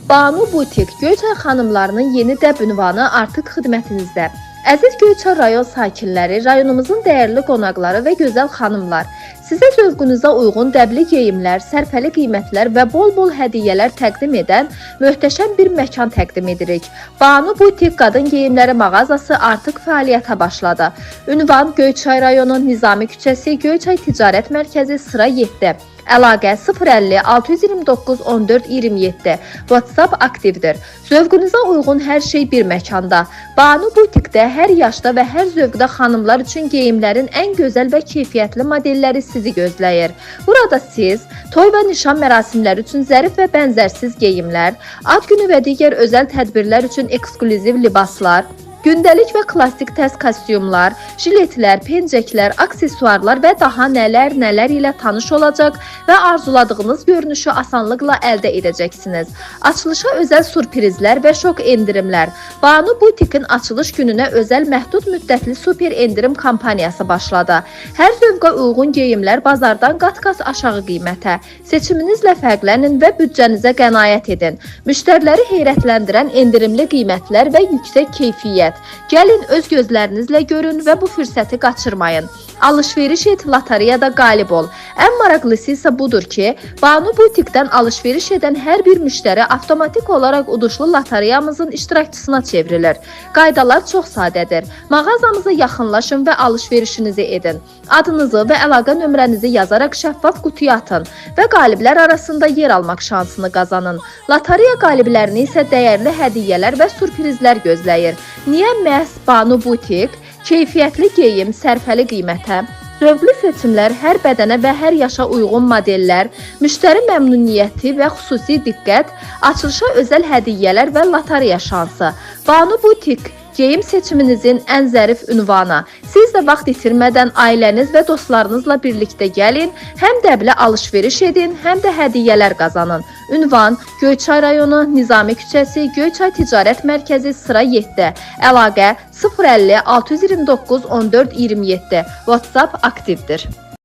Banu Butik Göyçay xanımlarının yeni dəb ünvanı artıq xidmətinizdə. Əziz Göyçay rayon sakinləri, rayonumuzun dəyərli qonaqları və gözəl xanımlar, sizə zövqünüzə uyğun dəbli geyimlər, sərfəli qiymətlər və bol-bol hədiyyələr təqdim edən möhtəşəm bir məkan təqdim edirik. Banu Butik qadın geyimləri mağazası artıq fəaliyyətə başladı. Ünvan Göyçay rayonu Nizami küçəsi, Göyçay Ticarət Mərkəzi, sıra 7. Əlaqə 050 629 14 27. WhatsApp aktivdir. Zövqünüzə uyğun hər şey bir məkanda. Banu Butikdə hər yaşda və hər zövqdə xanımlar üçün geyimlərin ən gözəl və keyfiyyətli modelləri sizi gözləyir. Burada siz toy və nişan mərasimləri üçün zərif və bənzərsiz geyimlər, ad günü və digər özəl tədbirlər üçün eksklüziv libaslar, gündəlik və klassik təz kostyumlar, jiletlər, pencəklər, aksesuarlar və daha nələr ilə tanış olacaq və arzuladığınız görünüşü asanlıqla əldə edəcəksiniz. Açılışa özəl sürprizlər və şok endirimlər. Banu Butik'in açılış gününə özəl məhdud müddətli super endirim kampaniyası başladı. Hər zövqə uyğun geyimlər bazardan qat-qat aşağı qiymətə. Seçiminizlə fərqlənin və büdcənizə qənaət edin. Müştəriləri heyrətləndirən endirimli qiymətlər və yüksək keyfiyyət. Gəlin öz gözlərinizlə görün və bu fürsəti qaçırmayın. Alışveriş et, lotereyada qalib ol. Ən maraqlısı isə budur ki, Banu Butik'dən alışveriş edən hər bir müştəri avtomatik olaraq uduşlu lotereyamızın iştirakçısına çevrilir. Qaydalar çox sadədir. Mağazamıza yaxınlaşın və alışverişinizi edin. Adınızı və əlaqə nömrənizi yazaraq şəffaf qutuya atın və qaliblər arasında yer almaq şansını qazanın. Lotereya qaliblərini isə dəyərli hədiyyələr və sürprizlər gözləyir. Niyə məhz Banu Butik? Keyfiyyətli geyim, sərfəli qiymətə, zövqlü seçimlər, hər bədənə və hər yaşa uyğun modellər, müştəri məmnuniyyəti və xüsusi diqqət, açılışa özəl hədiyyələr və lotereya şansı. Banu Butik geyim seçiminizin ən zərif ünvanı. Siz də vaxt itirmədən ailəniz və dostlarınızla birlikdə gəlin, həm dəblə alışveriş edin, həm də hədiyyələr qazanın. Ünvan Göyçay rayonu Nizami küçəsi, Göyçay Ticarət Mərkəzi, sıra 7. Əlaqə 050 629 14 27. WhatsApp aktivdir.